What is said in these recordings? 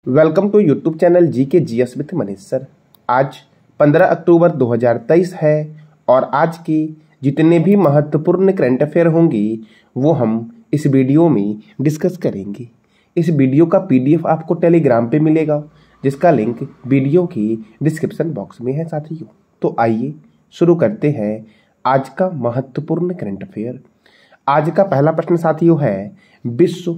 Welcome to YouTube channel GK GS with Manish sir. आज 15 अक्टूबर 2023 है और आज की जितने भी महत्वपूर्ण करंट अफेयर होंगी वो हम इस वीडियो में डिस्कस करेंगे। इस वीडियो का पीडीएफ आपको टेलीग्राम पे मिलेगा जिसका लिंक वीडियो की डिस्क्रिप्शन बॉक्स में है साथियों। तो आइए शुरू करते हैं आज का महत्वपूर्ण करंट अफेयर। आज का पहला प्रश्न साथियों है, विश्व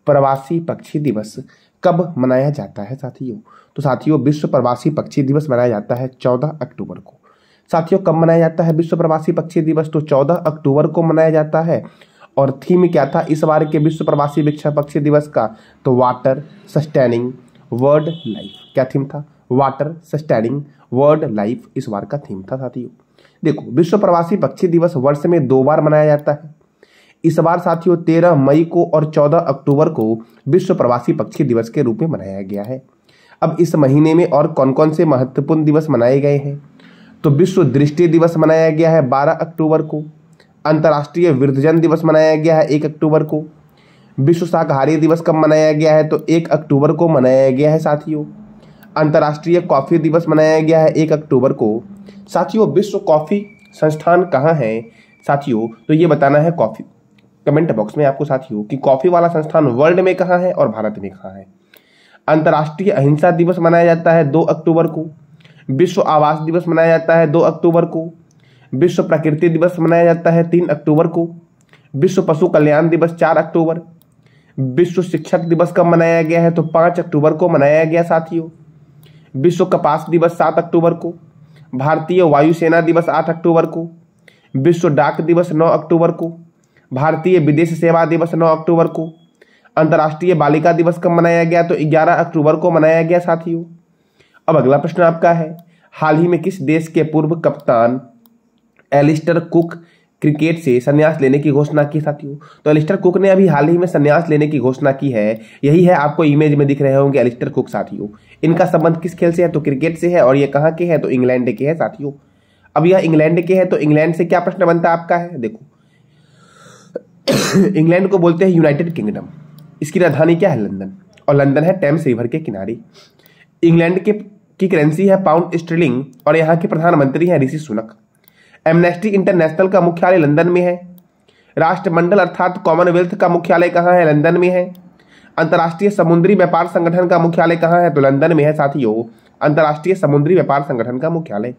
प्रवासी पक्षी दिवस कब मनाया जाता है साथियों? तो साथियों विश्व प्रवासी पक्षी दिवस मनाया जाता है 14 अक्टूबर को। साथियों कब मनाया जाता है विश्व प्रवासी पक्षी दिवस? तो 14 अक्टूबर को मनाया जाता है। और थीम क्या था इस बार के विश्व प्रवासी पक्षी दिवस का? तो वाटर सस्टेनिंग वर्ल्ड लाइफ। क्या थीम था? वाटर सस्टेनिंग वर्ल्ड लाइफ इस बार का थीम था साथियों। देखो, विश्व प्रवासी पक्षी दिवस वर्ष में 2 बार मनाया जाता है। इस बार साथियों 13 मई को और 14 अक्टूबर को विश्व प्रवासी पक्षी दिवस के रूप में मनाया गया है। अब इस महीने में और कौन कौन से महत्वपूर्ण दिवस मनाए गए हैं? तो विश्व दृष्टि दिवस मनाया गया है 12 अक्टूबर को। अंतर्राष्ट्रीय वृद्धजन दिवस मनाया गया है 1 अक्टूबर को। विश्व शाकाहारी दिवस कब मनाया गया है? तो 1 अक्टूबर को मनाया गया है साथियों। अंतर्राष्ट्रीय कॉफी दिवस मनाया गया है 1 अक्टूबर को। साथियों विश्व कॉफी संस्थान कहाँ है साथियों? तो ये बताना है कॉफी कमेंट बॉक्स में आपको साथियों कि कॉफी वाला संस्थान वर्ल्ड में कहाँ है और भारत में कहाँ है। अंतर्राष्ट्रीय अहिंसा दिवस मनाया जाता है 2 अक्टूबर को। विश्व आवास दिवस मनाया जाता है 2 अक्टूबर को। विश्व प्रकृति दिवस मनाया जाता है 3 अक्टूबर को। विश्व पशु कल्याण दिवस 4 अक्टूबर। विश्व शिक्षक दिवस कब मनाया गया है? तो 5 अक्टूबर को मनाया गया साथियों। विश्व कपास दिवस 7 अक्टूबर को। भारतीय वायुसेना दिवस 8 अक्टूबर को। विश्व डाक दिवस 9 अक्टूबर को। भारतीय विदेश सेवा दिवस 9 अक्टूबर को। अंतर्राष्ट्रीय बालिका दिवस कब मनाया गया? तो 11 अक्टूबर को मनाया गया साथियों। अब अगला प्रश्न आपका है, हाल ही में किस देश के पूर्व कप्तान एलिस्टर कुक क्रिकेट से संन्यास लेने की घोषणा की साथियों? तो एलिस्टर कुक ने अभी हाल ही में संन्यास लेने की घोषणा की है। यही है, आपको इमेज में दिख रहे होंगे एलिस्टर कुक साथियों। इनका संबंध किस खेल से है? तो क्रिकेट से है। और ये कहाँ के हैं? तो इंग्लैंड के हैं साथियों। अब यह इंग्लैंड के हैं तो इंग्लैंड से क्या प्रश्न बनता है आपका है? देखो इंग्लैंड को बोलते हैं यूनाइटेड किंगडम। इसकी राजधानी क्या है? लंदन। और लंदन है टेम्स रिवर के किनारे। इंग्लैंड की करेंसी है पाउंड स्टर्लिंग और यहाँ के प्रधानमंत्री हैं ऋषि सुनक। एमनेस्टी इंटरनेशनल का मुख्यालय लंदन में है। राष्ट्रमंडल अर्थात कॉमनवेल्थ का मुख्यालय कहाँ है? लंदन में है। अंतर्राष्ट्रीय समुद्री व्यापार संगठन का मुख्यालय कहाँ है? तो लंदन में है साथियों। अंतर्राष्ट्रीय समुद्री व्यापार संगठन का मुख्यालय।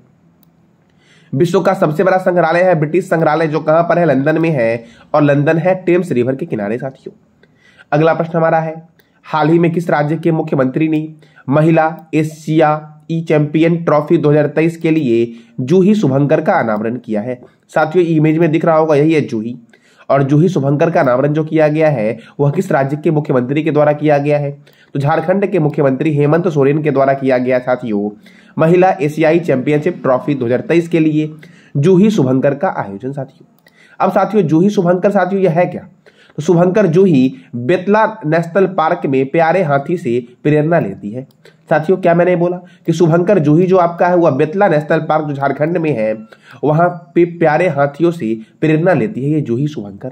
विश्व का सबसे बड़ा संग्रहालय है ब्रिटिश संग्रहालय, जो कहां पर है? लंदन में है। और लंदन है टेम्स रिवर के किनारे साथियों। अगला प्रश्न हमारा है, हाल ही में किस राज्य के मुख्यमंत्री ने महिला एशियाई चैंपियन ट्रॉफी 2023 के लिए जूही शुभंकर का अनावरण किया है? साथियों इमेज में दिख रहा होगा, यही है जूही। और जूही शुभंकर का अनावरण जो किया गया है वह किस राज्य के मुख्यमंत्री के द्वारा किया गया है? तो झारखंड के मुख्यमंत्री हेमंत सोरेन के द्वारा किया गया साथियों। महिला एशियाई चैंपियनशिप ट्रॉफी 2023 के लिए जूही शुभंकर का आयोजन साथियों। अब साथियों जूही शुभंकर साथियों यह है क्या? तो शुभंकर जूही बेतला नेशनल पार्क में प्यारे हाथी से प्रेरणा लेती है साथियों। क्या मैंने बोला कि शुभंकर जूही जो आपका है वह बेतला नेशनल पार्क जो झारखंड में है वहां पे प्यारे हाथियों से प्रेरणा लेती है ये जूही शुभंकर।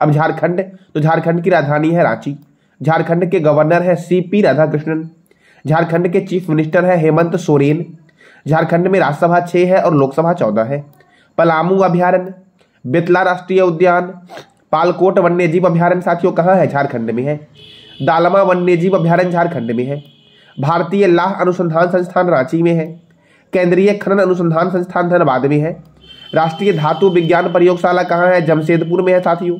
अब झारखंड, तो झारखंड की राजधानी है रांची। झारखंड के गवर्नर है सीपी राधाकृष्णन। झारखंड के चीफ मिनिस्टर है हेमंत सोरेन। झारखंड में राज्यसभा 6 है और लोकसभा 14 है। पलामू अभ्यारण्य, बेतला राष्ट्रीय उद्यान, पालकोट वन्यजीव अभ्यारण्य साथियों कहाँ है? झारखंड में है। दालमा वन्यजीव अभ्यारण्य झारखंड में है। भारतीय लाह अनुसंधान संस्थान रांची में है। केंद्रीय खनन अनुसंधान संस्थान धनबाद में है। राष्ट्रीय धातु विज्ञान प्रयोगशाला कहाँ है? जमशेदपुर में है साथियों।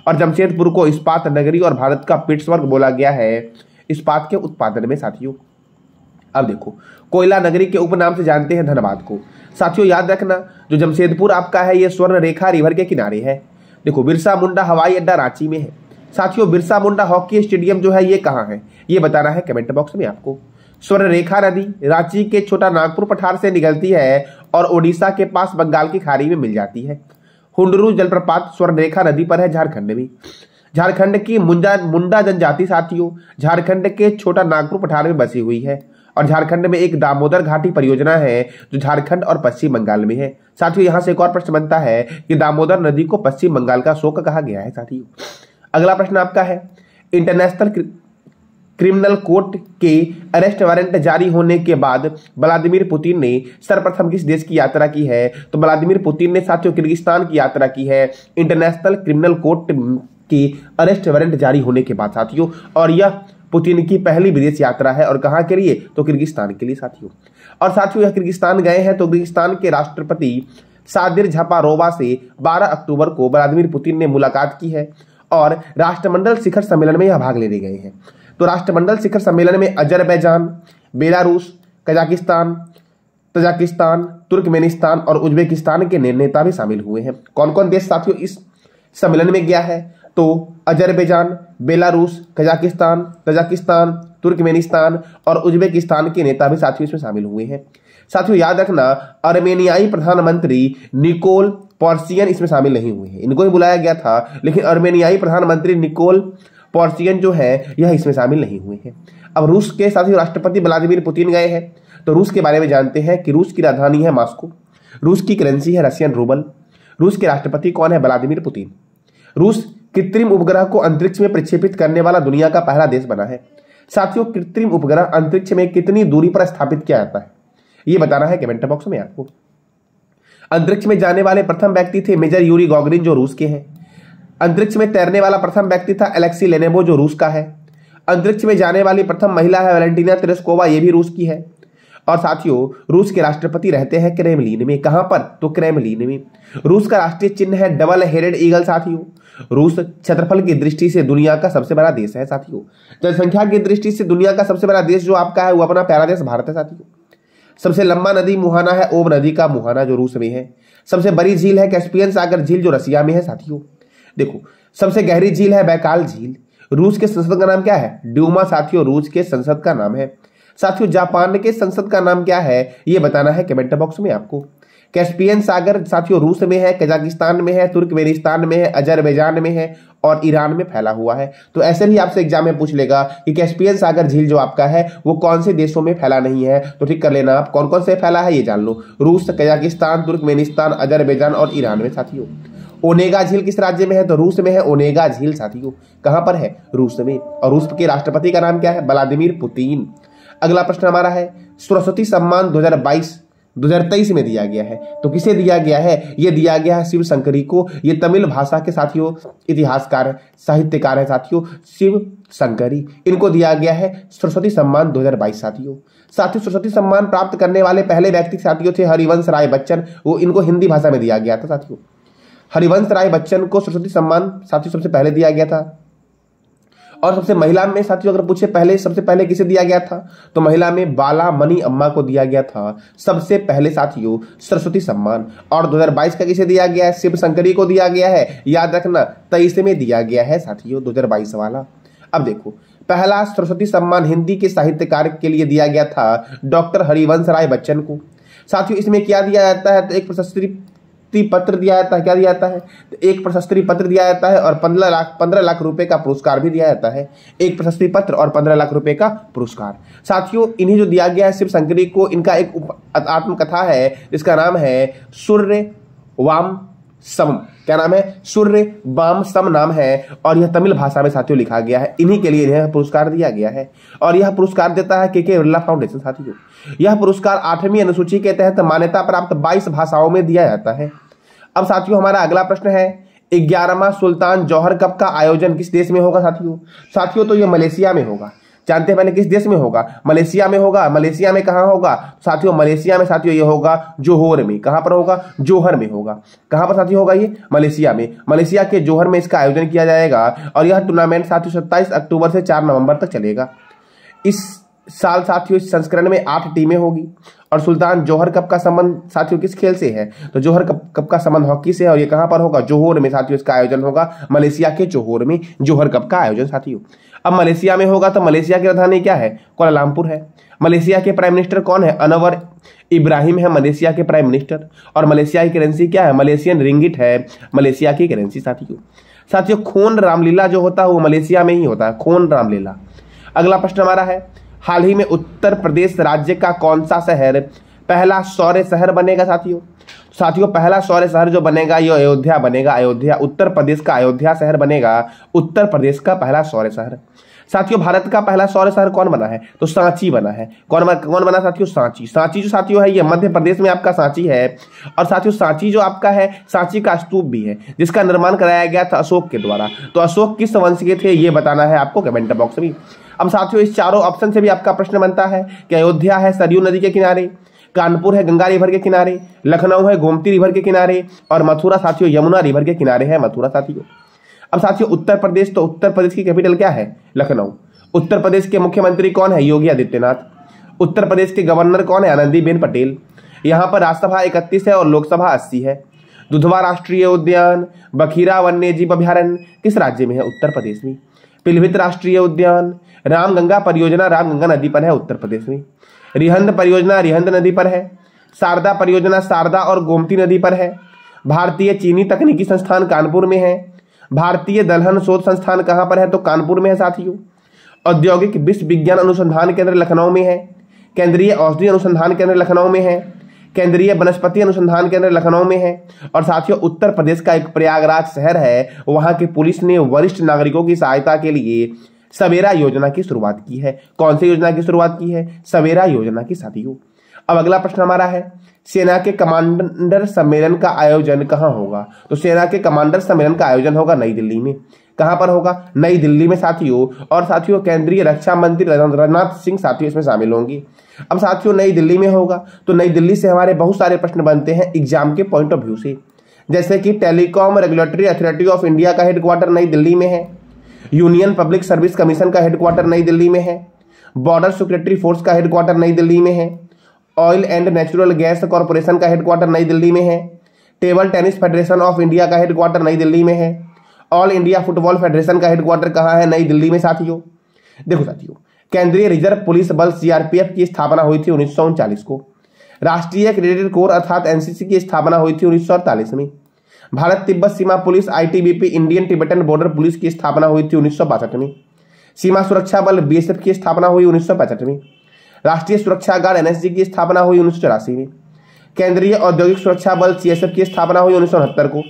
और जमशेदपुर को इस्पात नगरी और भारत का पिट्सबर्ग बोला गया है इस्पात के उत्पादन में साथियों। अब देखो, कोयला नगरी के उपनाम से जानते हैं धनबाद को साथियों। याद रखना जो जमशेदपुर आपका है ये स्वर्ण रेखा रिवर के किनारे है। देखो, बिरसा मुंडा हवाई अड्डा रांची में है साथियों। बिरसा मुंडा हॉकी स्टेडियम जो है ये कहाँ है ये बताना है कमेंट बॉक्स में आपको। स्वर्ण रेखा नदी रांची के छोटा नागपुर पठार से निकलती है और ओडिशा के पास बंगाल की खाड़ी में मिल जाती है। हुंडरू जलप्रपात स्वर्ण रेखा नदी पर है झारखंड में। झारखंड की मुंडा जनजाति साथियों झारखंड के छोटा नागपुर पठार में बसी हुई है। और झारखंड में एक दामोदर घाटी परियोजना है जो झारखंड और पश्चिम बंगाल में है साथियों। यहां से एक और प्रश्न बनता है कि दामोदर नदी को पश्चिम बंगाल का शोक कहा गया है साथियों। अगला प्रश्न आपका है, क्रिमिनल कोर्ट के अरेस्ट वारंट जारी होने के बाद व्लादिमीर पुतिन ने सर्वप्रथम किस देश की यात्रा की है? तो व्लादिमीर पुतिन ने साथियों किर्गिस्तान की यात्रा की है इंटरनेशनल क्रिमिनल कोर्ट की अरेस्ट वारंट जारी होने के बाद साथियों। और यह पुतिन की पहली विदेश यात्रा है और कहां के लिए? तो किर्गिस्तान के लिए साथियों। और साथियों यह किर्गिस्तान गए हैं तो किर्गिस्तान के राष्ट्रपति सादिर जापारोवा से 12 अक्टूबर को व्लादिमीर पुतिन ने मुलाकात की है और राष्ट्रमंडल शिखर सम्मेलन में यह भाग लेने गए हैं। तो राष्ट्रमंडल शिखर सम्मेलन में Azerbaijan, Belarus, Kazakhstan, Tajikistan, Turkmenistan और उज्बेकिस्तान के नेता भी शामिल हुए हैं। कौन कौन देश साथियों इस सम्मेलन में गया है? तो Azerbaijan, Belarus, Kazakhstan, Tajikistan, Turkmenistan और उज्बेकिस्तान के नेता भी साथियों इसमें शामिल हुए हैं। साथियों याद रखना, अर्मेनियाई प्रधानमंत्री निकोल पोर्सियन इसमें शामिल नहीं हुए हैं। इनको ही बुलाया गया था लेकिन अर्मेनियाई प्रधानमंत्री निकोल पोर्सियन जो है यह इसमें शामिल नहीं हुए हैं। अब रूस के साथियों राष्ट्रपति व्लादिमीर पुतिन गए हैं तो रूस के बारे में जानते हैं कि रूस की राजधानी है मॉस्को, रूस की करेंसी है रशियन रूबल, रूस के राष्ट्रपति कौन है? Vladimir Putin. रूस कृत्रिम उपग्रह को अंतरिक्ष में प्रक्षेपित करने वाला दुनिया का पहला देश बना है। साथियों कृत्रिम उपग्रह अंतरिक्ष में कितनी दूरी पर स्थापित किया जाता है ये बताना है कमेंट बॉक्स में आपको। अंतरिक्ष में जाने वाले प्रथम व्यक्ति थे मेजर यूरी गॉगरिन जो रूस के हैं। अंतरिक्ष में तैरने वाला प्रथम व्यक्ति था एलेक्सी लेनेवो जो रूस का है। अंतरिक्ष में जाने वाली प्रथम महिला है वैलेंटीना तेरेस्कोवा, ये भी रूस की है। और साथियों रूस के राष्ट्रपति रहते हैं क्रेमलिन में। कहां पर? तो क्रेमलिन में। रूस का राष्ट्रीय चिन्ह है डबल हेडेड ईगल साथियों। रूस क्षेत्रफल की दृष्टि से दुनिया का सबसे बड़ा देश है साथियों। जनसंख्या की दृष्टि से दुनिया का सबसे बड़ा देश जो आपका है वो अपना प्यारा देश भारत है साथियों। सबसे लंबा नदी मुहाना है ओब नदी का मुहाना जो रूस में है। सबसे बड़ी झील है कैस्पियन सागर झील जो रसिया में है साथियों। देखो सबसे गहरी झील है बैकाल झील। रूस के संसद का नाम क्या है? ड्यूमा साथियों रूस के संसद का नाम है। साथियों जापान के संसद का नाम क्या है ये बताना है कमेंट बॉक्स में आपको। कैस्पियन सागर साथियों रूस में है, कजाकिस्तान में है, तुर्कमेनिस्तान में है, अजरबैजान में है और ईरान में फैला हुआ है। तो ऐसे भी आपसे एग्जाम में पूछ लेगा कि कैस्पियन सागर झील जो आपका है वो कौन से देशों में फैला नहीं है, तो ठीक कर लेना आप कौन कौन से फैला है ये जान लो। रूस, कजाकिस्तान, तुर्कमेनिस्तान, अजरबैजान और ईरान में साथियों। ओनेगा झील किस राज्य में है? तो रूस में है ओनेगा झील साथियों। कहां पर है? रूस में। और रूस के राष्ट्रपति का नाम क्या है? Vladimir Putin. अगला प्रश्न हमारा है सरस्वती सम्मान 2023 में दिया गया है तो किसे दिया गया है? ये दिया गया है शिव शंकरी को। ये तमिल भाषा के साथियों इतिहासकार साहित्यकार है साथियों शिव शंकरी। इनको दिया गया है सरस्वती सम्मान 2022 साथियों। सरस्वती सम्मान प्राप्त करने वाले पहले व्यक्ति साथियों थे हरिवंश राय बच्चन। वो इनको हिंदी भाषा में दिया गया था साथियों। हरिवंश राय बच्चन को सरस्वती सम्मान साथियों सबसे पहले दिया गया था। और सबसे महिला में साथियों अगर पूछे पहले सबसे पहले किसे दिया गया था तो महिला में बाला मणि अम्मा को दिया गया था सबसे पहले साथियों सरस्वती सम्मान। और 2022 का किसे दिया गया है? शिव शंकरी को दिया गया है। याद रखना 23 में दिया गया है साथियों 2022 वाला। अब देखो पहला सरस्वती सम्मान हिंदी के साहित्यकार के लिए दिया गया था डॉक्टर हरिवंश राय बच्चन को। साथियों इसमें क्या दिया जाता है? तो एक प्रशस्ति पत्र दिया जाता है। क्या दिया जाता है? तो एक प्रशस्ति पत्र दिया जाता है और 15 लाख रुपए का पुरस्कार भी दिया जाता है। एक प्रशस्ति पत्र और 15 लाख रुपए का पुरस्कार। साथियों इन्हें जो दिया गया है शिव शंकरी को, इनका एक आत्मकथा है जिसका नाम है सूर्य वाम सम। क्या नाम है? सूर्य वाम सम नाम है और यह तमिल भाषा में साथियों लिखा गया है। इन्हीं के लिए इन्हें पुरस्कार दिया गया है और यह पुरस्कार देता है के बिरला फाउंडेशन साथियों। यह पुरस्कार 8वीं अनुसूची के तहत मान्यता प्राप्त 22 भाषाओं में दिया जाता है। अब साथियों हमारा अगला प्रश्न है 11वां सुल्तान जौहर कप का आयोजन किस देश में होगा साथियों तो यह मलेशिया में होगा। जानते हैं पहले किस देश में होगा? मलेशिया में होगा। मलेशिया में कहां होगा साथियों? मलेशिया में साथियों ये होगा जोहोर में। कहां पर होगा? जोहर में होगा। कहां पर साथियों होगा ये? मलेशिया में। मलेशिया के जोहर में इसका आयोजन किया जाएगा और यह टूर्नामेंट साथियों 27 अक्टूबर से 4 नवंबर तक चलेगा। इस साल साथियों इस संस्करण में 8 टीमें होगी। और सुल्तान जौहर कप का संबंध साथियों किस खेल से है? तो जौहर कप का संबंध हॉकी से है और ये कहां पर होगा? जोहोर में साथियों इसका आयोजन होगा। मलेशिया के जोहोर में जौहर कप का आयोजन साथियों। अब मलेशिया में होगा तो मलेशिया की राजधानी क्या है? कुआलालंपुर है। मलेशिया के प्राइम मिनिस्टर कौन है? अनवर इब्राहिम है मलेशिया के प्राइम मिनिस्टर। और मलेशिया की करेंसी क्या है? मलेशियन रिंगिट है मलेशिया की करेंसी साथियों। खून रामलीला जो होता है वो मलेशिया में ही होता है, खून रामलीला। अगला प्रश्न हमारा है हाल ही में उत्तर प्रदेश राज्य का कौन सा शहर पहला सौर शहर बनेगा साथियों पहला सौर शहर जो बनेगा ये अयोध्या बनेगा। अयोध्या उत्तर प्रदेश का अयोध्या शहर बनेगा उत्तर प्रदेश का पहला सौर शहर। साथियों भारत का पहला सौर शहर कौन बना है? तो सांची बना है। कौन बना साथियों? सांची। सांची जो साथियों है ये मध्य प्रदेश में आपका सांची है। और साथियों सांची जो आपका है, सांची का स्तूप भी है जिसका निर्माण कराया गया था अशोक के द्वारा। तो अशोक किस वंश के थे ये बताना है आपको कमेंट बॉक्स में। अब साथियों इस चारों ऑप्शन से भी आपका प्रश्न बनता है कि अयोध्या है सरयू नदी के किनारे, कानपुर है गंगा रिवर के किनारे, लखनऊ है गोमती रिवर के किनारे, और मथुरा साथियों यमुना रिवर के किनारे है मथुरा साथियों। अब साथियों उत्तर प्रदेश, तो उत्तर प्रदेश की कैपिटल क्या है? लखनऊ। उत्तर प्रदेश के मुख्यमंत्री कौन है? योगी आदित्यनाथ। उत्तर प्रदेश के गवर्नर कौन है? आनंदीबेन पटेल। यहाँ पर राज्यसभा 31 है और लोकसभा 80 है। दुधवा राष्ट्रीय उद्यान, बखीरा वन्यजीव अभ्यारण्य किस राज्य में है? उत्तर प्रदेश में। पिलभित राष्ट्रीय उद्यान, रामगंगा परियोजना रामगंगा नदी पर है उत्तर प्रदेश में। रिहंद परियोजना रिहंद नदी पर है। शारदा परियोजना शारदा और गोमती नदी पर है। भारतीय चीनी तकनीकी संस्थान कानपुर में है। भारतीय दलहन शोध संस्थान कहां पर है? तो कानपुर में है साथियों। औद्योगिक विश्व विज्ञान अनुसंधान केंद्र लखनऊ में है। केंद्रीय औषधि अनुसंधान केंद्र लखनऊ में है। केंद्रीय वनस्पति अनुसंधान केंद्र लखनऊ में है। और साथियों उत्तर प्रदेश का एक प्रयागराज शहर है, वहां की पुलिस ने वरिष्ठ नागरिकों की सहायता के लिए सवेरा योजना की शुरुआत की है। कौन सी योजना की शुरुआत की है? सवेरा योजना की साथियों। अब अगला प्रश्न हमारा है, सेना के कमांडर सम्मेलन का आयोजन कहां होगा? तो सेना के कमांडर सम्मेलन का आयोजन होगा नई दिल्ली में। कहां पर होगा? नई दिल्ली में साथियों। और साथियों केंद्रीय रक्षा मंत्री राजनाथ सिंह साथियों इसमें शामिल होंगे। अब साथियों नई दिल्ली में होगा, तो नई दिल्ली से हमारे बहुत सारे प्रश्न बनते हैं एग्जाम के पॉइंट ऑफ व्यू से, जैसे कि telecom regulatory authority of India का हेडक्वार्टर नई दिल्ली में है। यूनियन पब्लिक सर्विस कमीशन का हेडक्वार्टर नई दिल्ली में है। बॉर्डर सिक्योरिटी फोर्स का हेडक्वार्टर नई दिल्ली में है। Oil and natural gas corporation का हेडक्वार्टर नई दिल्ली में है। Table tennis federation of India का हेडक्वार्टर नई दिल्ली में है। ऑल इंडिया फुटबॉल फेडरेशन का हेडक्वार्टर कहाँ है? नई दिल्ली में साथियों। देखो साथियों केंद्रीय रिजर्व पुलिस बल सीआरपीएफ की स्थापना हुई थी 1939 को। राष्ट्रीय क्रेडिट कोर अर्थात एनसीसी की स्थापना हुई थी 1948 में। भारत तिब्बत सीमा पुलिस ITBP Indian Tibetan border police की स्थापना हुई थी 1962 में। सीमा सुरक्षा बल बीएसएफ की स्थापना हुई 1965 में। राष्ट्रीय सुरक्षा गार्ड एनएसजी की स्थापना हुई 1984 में। केंद्रीय औद्योगिक सुरक्षा बल सीएसएफ की स्थापना हुई 1969 को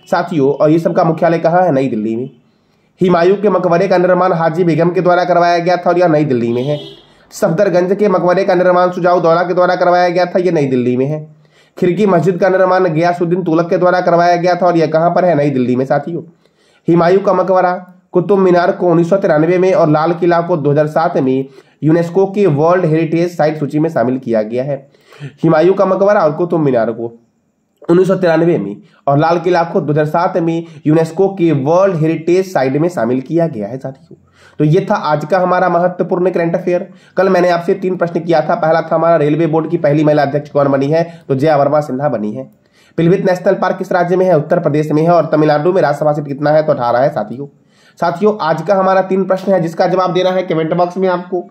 साथियों। और ये सब का मुख्यालय कहाँ है? नई दिल्ली में। हुमायूं के मकबरे का निर्माण हाजी बेगम के द्वारा करवाया गया था और यह नई दिल्ली में है। सफदरगंज के मकबरे का निर्माण सुजाउद्दौला के द्वारा करवाया गया था, यह नई दिल्ली में है। खिड़की मस्जिद का निर्माण गयासुद्दीन तुगलक के द्वारा करवाया गया था और यह कहां पर है? नई दिल्ली में साथियों। हुमायूं का मकबरा, कुतुब मीनार को 1993 में और लाल किला को 2007 में यूनेस्को की वर्ल्ड हेरिटेज साइट सूची में शामिल किया गया है। हुमायूं का मकबरा और कुतुब मीनार को 1993 में और लाल किला को 2007 में यूनेस्को की वर्ल्ड हेरिटेज साइट में शामिल किया गया है साथियों। तो ये था आज का हमारा महत्वपूर्ण करंट अफेयर। कल मैंने आपसे 3 प्रश्न किया था। पहला था हमारा रेलवे बोर्ड की पहली महिला अध्यक्ष कौन बनी है? तो जया वर्मा सिन्हा बनी है। पिलभित नेशनल पार्क किस राज्य में है? उत्तर प्रदेश में है। और तमिलनाडु में राज्यसभा सीट कितना है? तो 18 है साथियों आज का हमारा 3 प्रश्न है जिसका जवाब देना है कमेंट बॉक्स में आपको।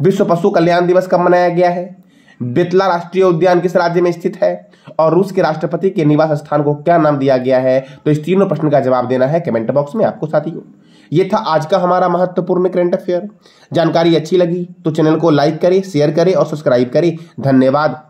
विश्व पशु कल्याण दिवस कब मनाया गया है? बेतला राष्ट्रीय उद्यान किस राज्य में स्थित है? और रूस के राष्ट्रपति के निवास स्थान को क्या नाम दिया गया है? तो इस तीनों प्रश्न का जवाब देना है कमेंट बॉक्स में आपको साथियों। ये था आज का हमारा महत्वपूर्ण करंट अफेयर। जानकारी अच्छी लगी तो चैनल को लाइक करें, शेयर करें और सब्सक्राइब करें। धन्यवाद।